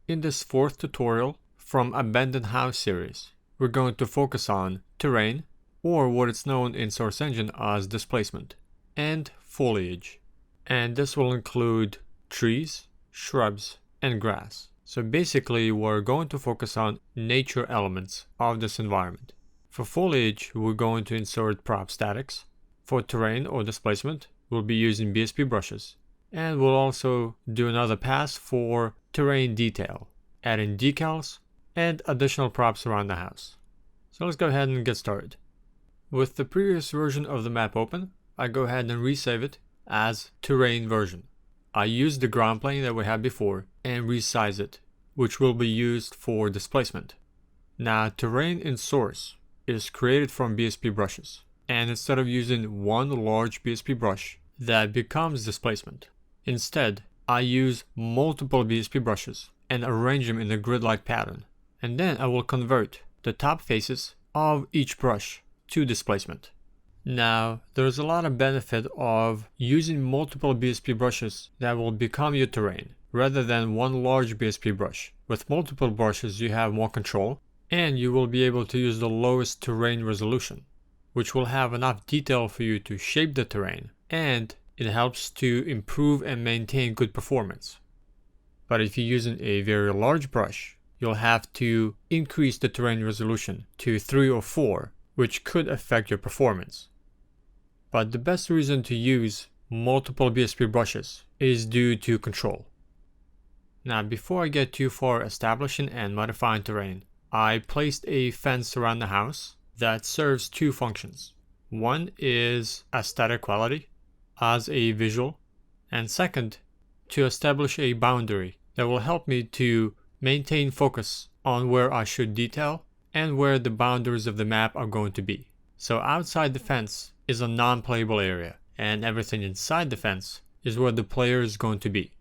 In this fourth tutorial from Abandoned House series, we're going to focus on terrain, or what it's known in Source Engine as displacement, and foliage. And this will include trees, shrubs, and grass. So basically, we're going to focus on nature elements of this environment. For foliage, we're going to insert prop statics. For terrain or displacement, we'll be using BSP brushes. And we'll also do another pass for terrain detail, adding decals and additional props around the house. So let's go ahead and get started. With the previous version of the map open, I go ahead and resave it as terrain version. I use the ground plane that we had before and resize it, which will be used for displacement. Now, terrain in source is created from BSP brushes, and instead of using one large BSP brush, that becomes displacement. Instead, I use multiple BSP brushes and arrange them in a grid-like pattern, and then I will convert the top faces of each brush to displacement. Now, there's a lot of benefit of using multiple BSP brushes that will become your terrain, rather than one large BSP brush. With multiple brushes, you have more control, and you will be able to use the lowest terrain resolution, which will have enough detail for you to shape the terrain, and it helps to improve and maintain good performance. But if you're using a very large brush, you'll have to increase the terrain resolution to 3 or 4, which could affect your performance. But the best reason to use multiple BSP brushes is due to control. Now, before I get too far establishing and modifying terrain, I placed a fence around the house that serves two functions. One is aesthetic quality as a visual, and second, to establish a boundary that will help me to maintain focus on where I should detail and where the boundaries of the map are going to be. So outside the fence is a non-playable area, and everything inside the fence is where the player is going to be.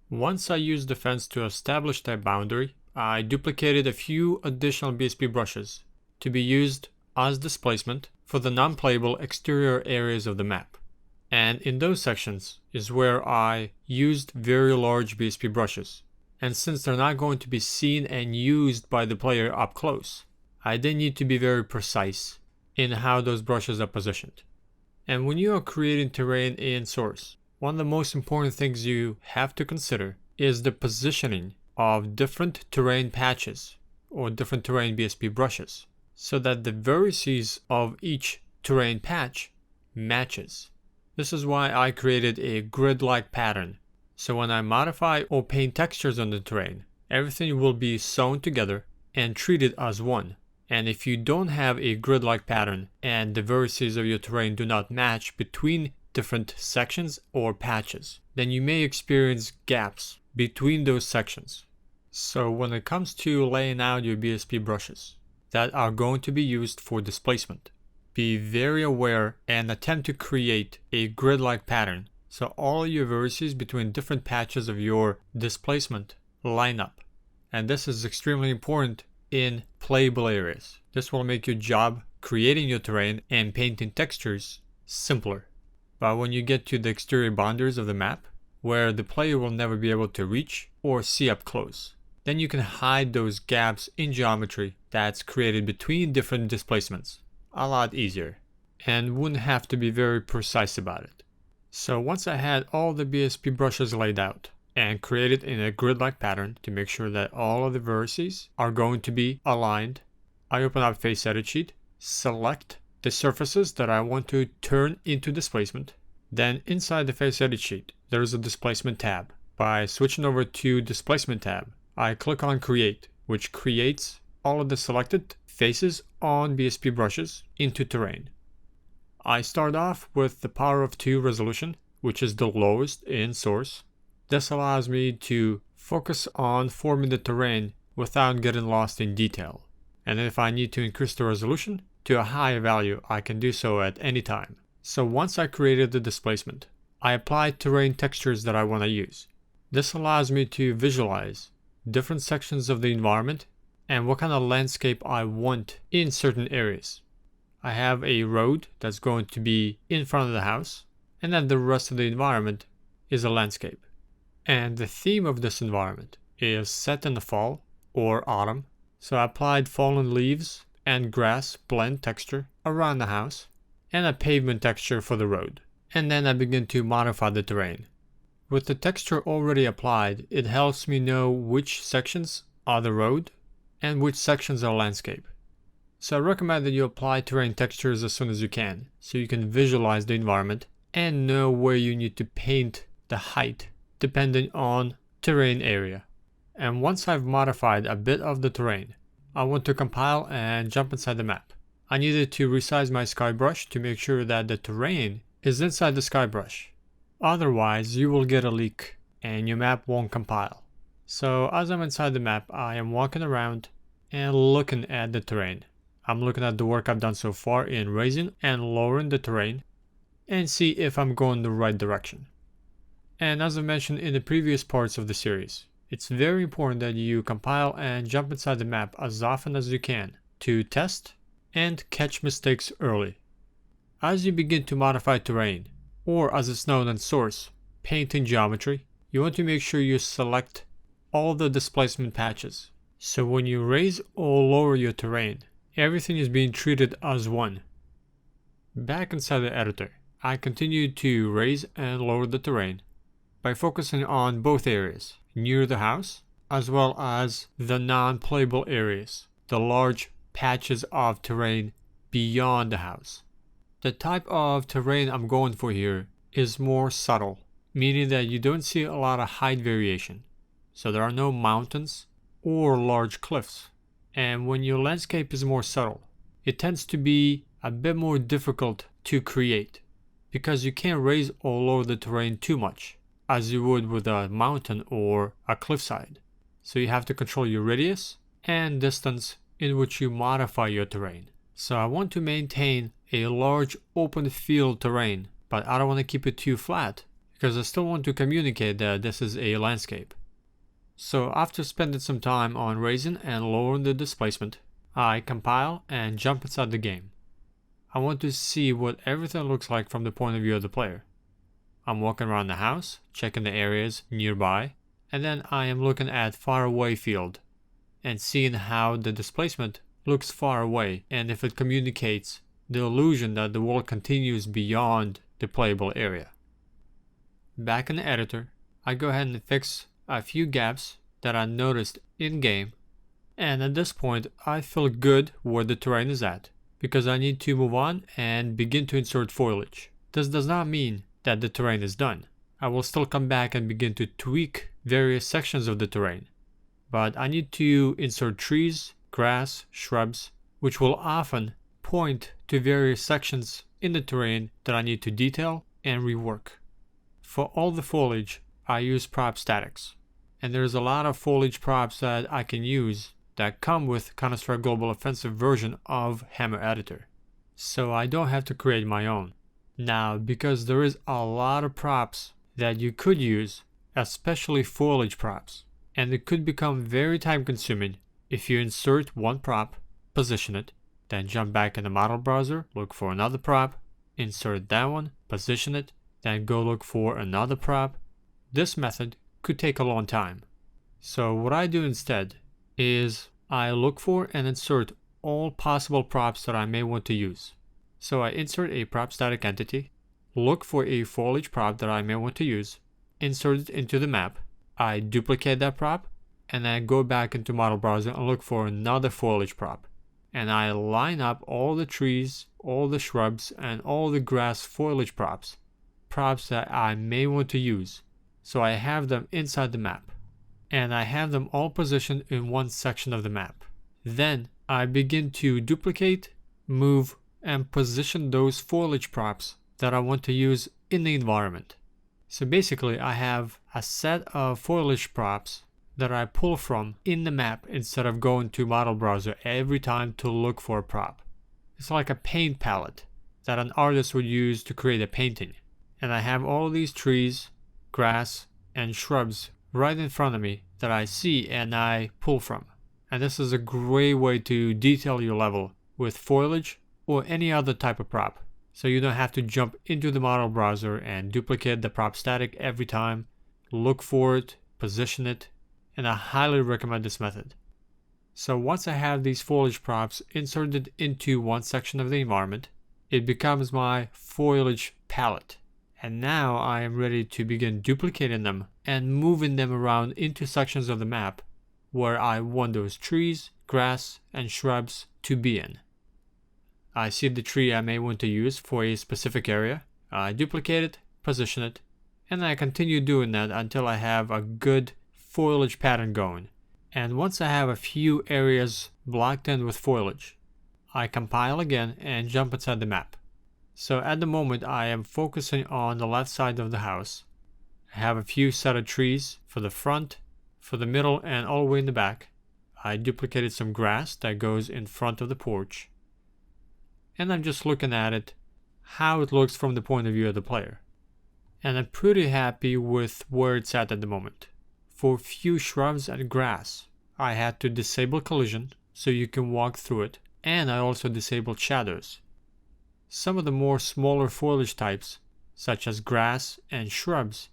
Once I used the fence to establish that boundary, I duplicated a few additional BSP brushes to be used as displacement for the non-playable exterior areas of the map. And in those sections is where I used very large BSP brushes. And since they're not going to be seen and used by the player up close, I then need to be very precise in how those brushes are positioned. And when you are creating terrain in Source, one of the most important things you have to consider is the positioning of different terrain patches or different terrain BSP brushes, so that the vertices of each terrain patch matches. This is why I created a grid-like pattern. So when I modify or paint textures on the terrain, everything will be sewn together and treated as one. And if you don't have a grid-like pattern and the vertices of your terrain do not match between different sections or patches, then you may experience gaps between those sections. So when it comes to laying out your BSP brushes that are going to be used for displacement, be very aware and attempt to create a grid-like pattern so all your vertices between different patches of your displacement line up. And this is extremely important in playable areas. This will make your job creating your terrain and painting textures simpler. But when you get to the exterior boundaries of the map, where the player will never be able to reach or see up close, then you can hide those gaps in geometry that's created between different displacements a lot easier, and wouldn't have to be very precise about it. So once I had all the BSP brushes laid out and created in a grid-like pattern to make sure that all of the vertices are going to be aligned, I open up Face Edit Sheet, select the surfaces that I want to turn into displacement. Then inside the Face Edit Sheet, there is a Displacement tab. By switching over to Displacement tab, I click on Create, which creates all of the selected faces on BSP brushes into terrain. I start off with the Power of 2 resolution, which is the lowest in Source. This allows me to focus on forming the terrain without getting lost in detail. And if I need to increase the resolution to a higher value, I can do so at any time. So once I created the displacement, I applied terrain textures that I want to use. This allows me to visualize different sections of the environment and what kind of landscape I want in certain areas. I have a road that's going to be in front of the house, and then the rest of the environment is a landscape. And the theme of this environment is set in the fall or autumn. So I applied fallen leaves and grass blend texture around the house and a pavement texture for the road. And then I begin to modify the terrain. With the texture already applied, it helps me know which sections are the road and which sections are landscape. So I recommend that you apply terrain textures as soon as you can, so you can visualize the environment and know where you need to paint the height depending on terrain area. And once I've modified a bit of the terrain, I want to compile and jump inside the map. I needed to resize my sky brush to make sure that the terrain is inside the sky brush. Otherwise, you will get a leak and your map won't compile. So as I'm inside the map, I am walking around and looking at the terrain. I'm looking at the work I've done so far in raising and lowering the terrain and see if I'm going the right direction. And as I mentioned in the previous parts of the series, it's very important that you compile and jump inside the map as often as you can to test and catch mistakes early. As you begin to modify terrain, or as it's known in Source, painting geometry, you want to make sure you select all the displacement patches. So when you raise or lower your terrain, everything is being treated as one. Back inside the editor, I continued to raise and lower the terrain by focusing on both areas, near the house, as well as the non-playable areas, the large patches of terrain beyond the house. The type of terrain I'm going for here is more subtle, meaning that you don't see a lot of height variation. So there are no mountains or large cliffs. And when your landscape is more subtle, it tends to be a bit more difficult to create because you can't raise or lower the terrain too much as you would with a mountain or a cliffside. So you have to control your radius and distance in which you modify your terrain. So I want to maintain a large open field terrain, but I don't want to keep it too flat because I still want to communicate that this is a landscape. So after spending some time on raising and lowering the displacement, I compile and jump inside the game. I want to see what everything looks like from the point of view of the player. I'm walking around the house, checking the areas nearby, and then I am looking at far away field and seeing how the displacement looks far away and if it communicates the illusion that the world continues beyond the playable area. Back in the editor, I go ahead and fix a few gaps that I noticed in game, and at this point I feel good where the terrain is at because I need to move on and begin to insert foliage. This does not mean that the terrain is done. I will still come back and begin to tweak various sections of the terrain, but I need to insert trees, grass, shrubs, which will often point to various sections in the terrain that I need to detail and rework. For all the foliage, I use prop statics, and there's a lot of foliage props that I can use that come with Counter-Strike Global Offensive version of Hammer Editor, so I don't have to create my own. Now, because there is a lot of props that you could use, especially foliage props, and it could become very time consuming if you insert one prop, position it, then jump back in the model browser, look for another prop, insert that one, position it, then go look for another prop. This method could take a long time. So what I do instead is I look for and insert all possible props that I may want to use. So I insert a prop static entity, look for a foliage prop that I may want to use, insert it into the map, I duplicate that prop, and then go back into model browser and look for another foliage prop. And I line up all the trees, all the shrubs, and all the grass foliage props that I may want to use. So I have them inside the map. And I have them all positioned in one section of the map. Then I begin to duplicate, move, and position those foliage props that I want to use in the environment. So basically I have a set of foliage props that I pull from in the map instead of going to model browser every time to look for a prop. It's like a paint palette that an artist would use to create a painting. And I have all these trees, grass, and shrubs right in front of me that I see and I pull from. And this is a great way to detail your level with foliage or any other type of prop. So you don't have to jump into the model browser and duplicate the prop static every time, look for it, position it, and I highly recommend this method. So once I have these foliage props inserted into one section of the environment, it becomes my foliage palette. And now I am ready to begin duplicating them and moving them around into sections of the map where I want those trees, grass, and shrubs to be in. I see the tree I may want to use for a specific area. I duplicate it, position it, and I continue doing that until I have a good foliage pattern going. And once I have a few areas blocked in with foliage, I compile again and jump inside the map. So at the moment I am focusing on the left side of the house. I have a few set of trees for the front, for the middle, and all the way in the back. I duplicated some grass that goes in front of the porch. And I'm just looking at it, how it looks from the point of view of the player. And I'm pretty happy with where it's at the moment. For few shrubs and grass, I had to disable collision so you can walk through it, and I also disabled shadows. Some of the more smaller foliage types, such as grass and shrubs,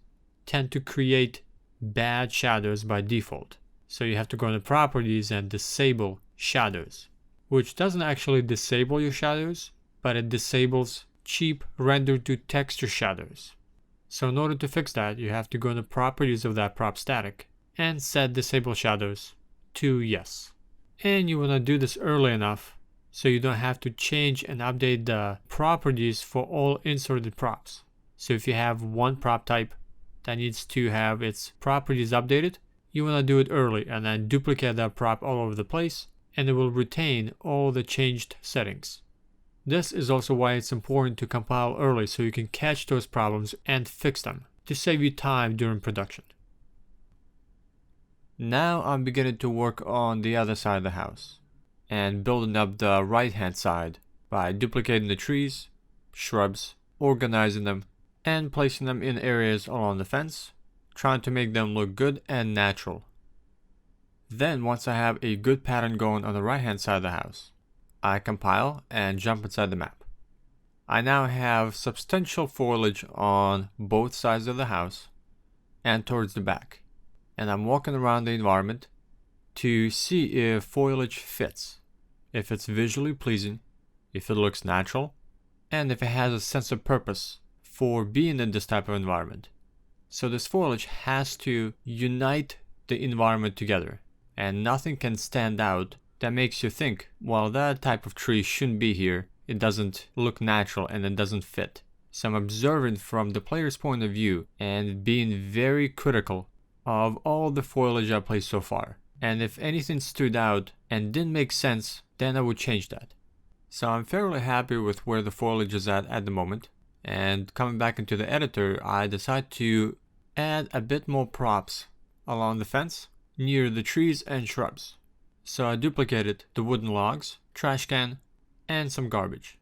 tend to create bad shadows by default. So you have to go into properties and disable shadows, which doesn't actually disable your shadows, but it disables cheap render to texture shadows. So in order to fix that, you have to go into properties of that prop static and set disable shadows to yes. And you want to do this early enough so you don't have to change and update the properties for all inserted props. So if you have one prop type that needs to have its properties updated, you want to do it early and then duplicate that prop all over the place, and it will retain all the changed settings. This is also why it's important to compile early so you can catch those problems and fix them to save you time during production. Now I'm beginning to work on the other side of the house and building up the right hand side by duplicating the trees, shrubs, organizing them, and placing them in areas along the fence, trying to make them look good and natural. Then once I have a good pattern going on the right hand side of the house, I compile and jump inside the map. I now have substantial foliage on both sides of the house and towards the back, and I'm walking around the environment to see if foliage fits, if it's visually pleasing, if it looks natural, and if it has a sense of purpose for being in this type of environment. So this foliage has to unite the environment together, and nothing can stand out that makes you think, well, that type of tree shouldn't be here, it doesn't look natural and it doesn't fit. So I'm observing from the player's point of view and being very critical of all the foliage I placed so far. And if anything stood out and didn't make sense, then I would change that. So I'm fairly happy with where the foliage is at the moment. And coming back into the editor, I decide to add a bit more props along the fence near the trees and shrubs. So I duplicated the wooden logs, trash can, and some garbage.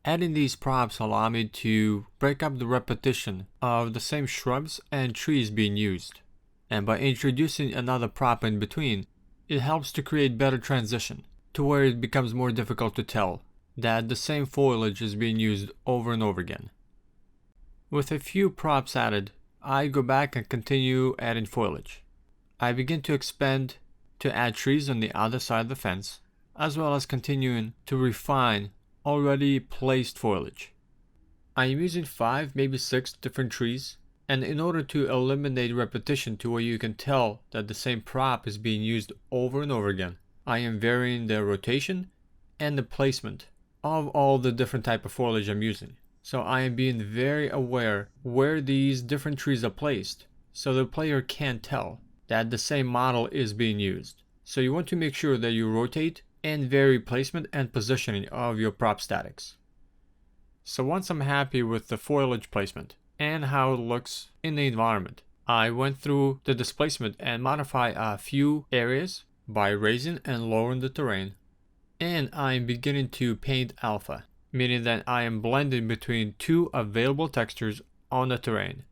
Adding these props allow me to break up the repetition of the same shrubs and trees being used. And by introducing another prop in between, it helps to create better transition to where it becomes more difficult to tell that the same foliage is being used over and over again. With a few props added, I go back and continue adding foliage. I begin to expand to add trees on the other side of the fence, as well as continuing to refine already placed foliage. I am using 5, maybe 6 different trees, and in order to eliminate repetition to where you can tell that the same prop is being used over and over again, I am varying the rotation and the placement of all the different type of foliage I'm using. So I am being very aware where these different trees are placed, so the player can't tell that the same model is being used. So you want to make sure that you rotate and vary placement and positioning of your prop statics. So once I'm happy with the foliage placement and how it looks in the environment, I went through the displacement and modify a few areas by raising and lowering the terrain. And I'm beginning to paint alpha, meaning that I am blending between 2 available textures on the terrain.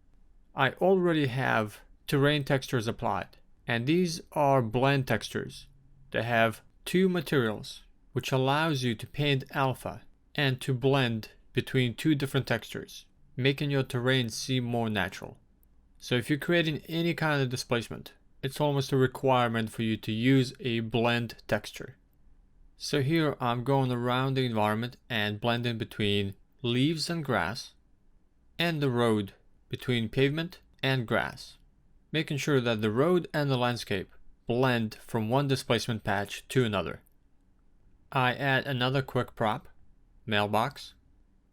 I already have terrain textures applied, and these are blend textures that have 2 materials, which allows you to paint alpha and to blend between 2 different textures, making your terrain seem more natural. So if you're creating any kind of displacement, it's almost a requirement for you to use a blend texture. So here I'm going around the environment and blending between leaves and grass, and the road between pavement and grass, making sure that the road and the landscape blend from one displacement patch to another. I add another quick prop, mailbox,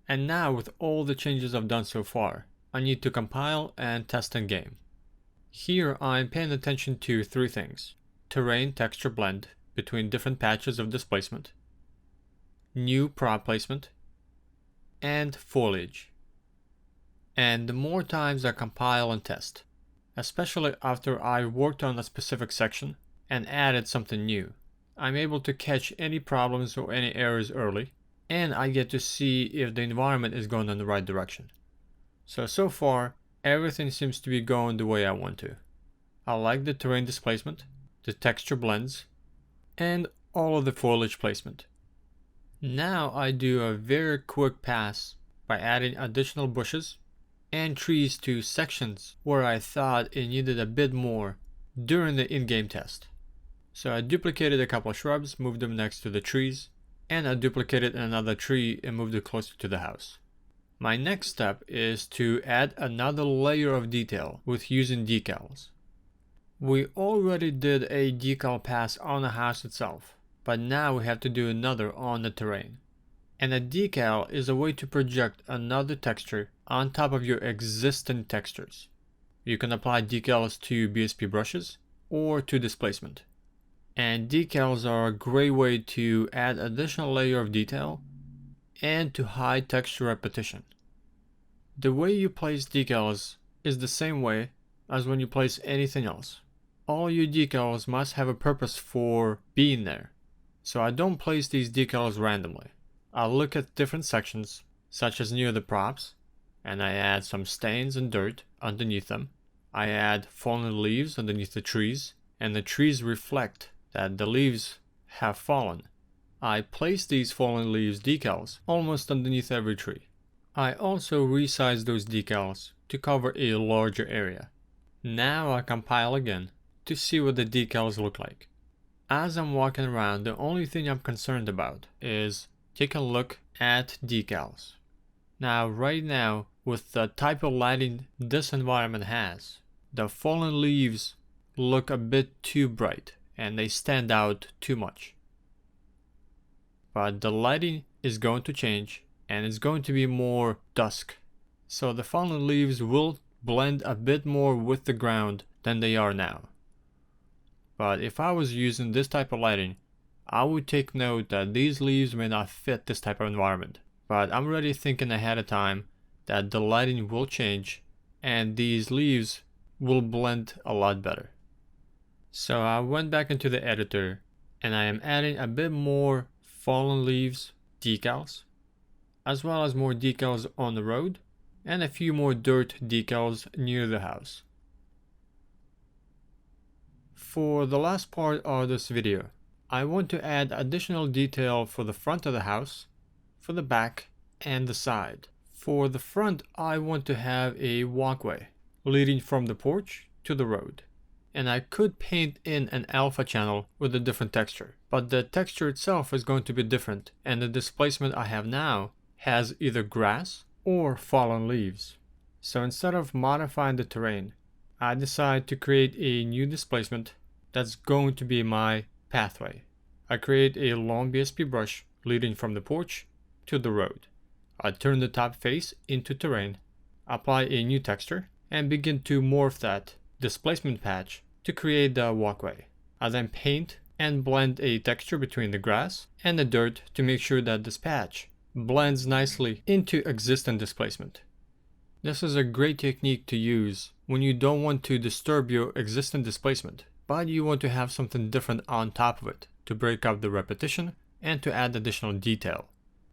and now with all the changes I've done so far, I need to compile and test in game. Here I'm paying attention to three things: terrain texture blend between different patches of displacement, new prop placement, and foliage. And the more times I compile and test, especially after I worked on a specific section and added something new, I'm able to catch any problems or any errors early, and I get to see if the environment is going in the right direction. So far, everything seems to be going the way I want to. I like the terrain displacement, the texture blends, and all of the foliage placement. Now I do a very quick pass by adding additional bushes and trees to sections where I thought it needed a bit more during the in-game test. So I duplicated a couple of shrubs, moved them next to the trees, and I duplicated another tree and moved it closer to the house. My next step is to add another layer of detail with using decals. We already did a decal pass on the house itself, but now we have to do another on the terrain. And a decal is a way to project another texture on top of your existing textures. You can apply decals to BSP brushes or to displacement. And decals are a great way to add additional layer of detail and to hide texture repetition. The way you place decals is the same way as when you place anything else. All your decals must have a purpose for being there. So I don't place these decals randomly. I look at different sections, such as near the props, and I add some stains and dirt underneath them. I add fallen leaves underneath the trees, and the trees reflect that the leaves have fallen. I place these fallen leaves decals almost underneath every tree. I also resize those decals to cover a larger area. Now I compile again to see what the decals look like. As I'm walking around, the only thing I'm concerned about is take a look at decals. Now, right now, with the type of lighting this environment has, the fallen leaves look a bit too bright and they stand out too much. But the lighting is going to change and it's going to be more dusk. So the fallen leaves will blend a bit more with the ground than they are now. But if I was using this type of lighting, I would take note that these leaves may not fit this type of environment. But I'm already thinking ahead of time that the lighting will change and these leaves will blend a lot better. So I went back into the editor and I am adding a bit more fallen leaves decals, as well as more decals on the road and a few more dirt decals near the house. For the last part of this video, I want to add additional detail for the front of the house, for the back, and the side. For the front, I want to have a walkway leading from the porch to the road. And I could paint in an alpha channel with a different texture, but the texture itself is going to be different, and the displacement I have now has either grass or fallen leaves. So instead of modifying the terrain, I decide to create a new displacement that's going to be my pathway. I create a long BSP brush leading from the porch to the road. I turn the top face into terrain, apply a new texture, and begin to morph that displacement patch to create the walkway. I then paint and blend a texture between the grass and the dirt to make sure that this patch blends nicely into existing displacement. This is a great technique to use when you don't want to disturb your existing displacement, but you want to have something different on top of it to break up the repetition and to add additional detail.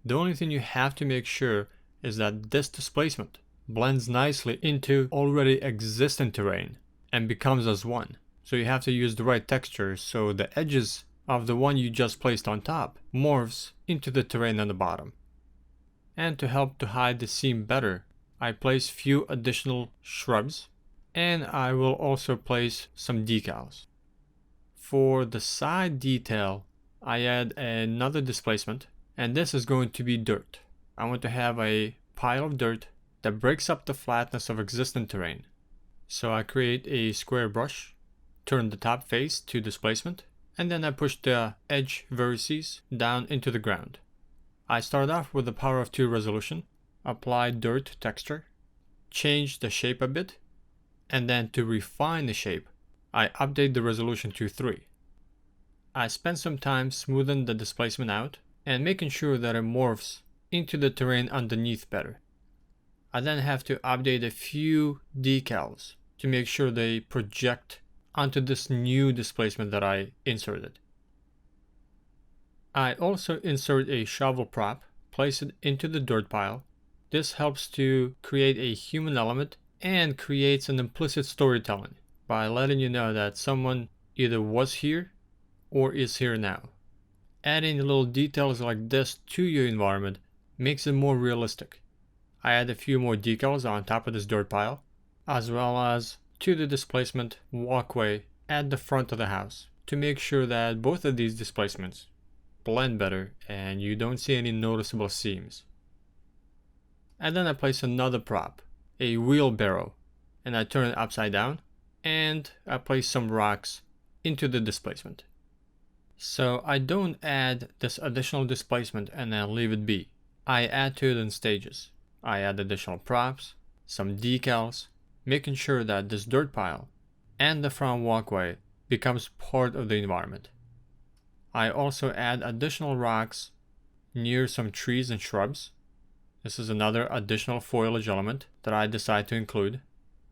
The only thing you have to make sure is that this displacement blends nicely into already existing terrain and becomes as one. So you have to use the right texture so the edges of the one you just placed on top morphs into the terrain on the bottom. And to help to hide the seam better, I place few additional shrubs And I will also place some decals. For the side detail, I add another displacement, and this is going to be dirt. I want to have a pile of dirt that breaks up the flatness of existing terrain. So I create a square brush, turn the top face to displacement, and then I push the edge vertices down into the ground. I start off with the power of 2 resolution, apply dirt texture, change the shape a bit, and then to refine the shape, I update the resolution to 3. I spend some time smoothing the displacement out and making sure that it morphs into the terrain underneath better. I then have to update a few decals to make sure they project onto this new displacement that I inserted. I also insert a shovel prop, place it into the dirt pile. This helps to create a human element and creates an implicit storytelling by letting you know that someone either was here or is here now. Adding little details like this to your environment makes it more realistic. I add a few more decals on top of this dirt pile, as well as to the displacement walkway at the front of the house to make sure that both of these displacements blend better and you don't see any noticeable seams. And then I place another prop, a wheelbarrow, and I turn it upside down, and I place some rocks into the displacement. So I don't add this additional displacement and then leave it be. I add to it in stages. I add additional props, some decals, making sure that this dirt pile and the front walkway becomes part of the environment. I also add additional rocks near some trees and shrubs. This is another additional foliage element that I decide to include.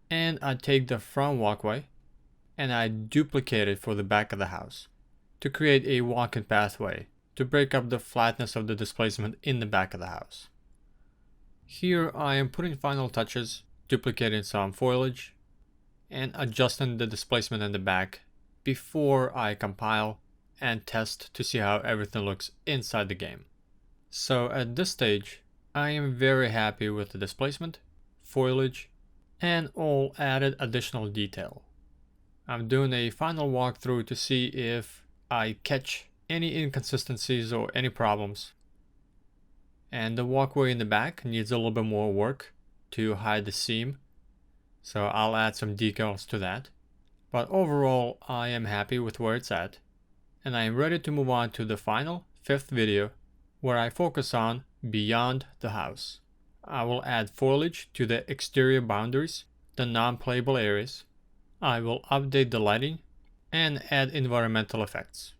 And I take the front walkway and I duplicate it for the back of the house to create a walking pathway to break up the flatness of the displacement in the back of the house. Here I am putting final touches, duplicating some foliage, and adjusting the displacement in the back before I compile and test to see how everything looks inside the game. So at this stage, I am very happy with the displacement, foliage, and all added additional detail. I'm doing a final walkthrough to see if I catch any inconsistencies or any problems. And the walkway in the back needs a little bit more work to hide the seam, so I'll add some decals to that. But overall, I am happy with where it's at, and I am ready to move on to the final 5th video where I focus on beyond the house. I will add foliage to the exterior boundaries, the non-playable areas. I will update the lighting and add environmental effects.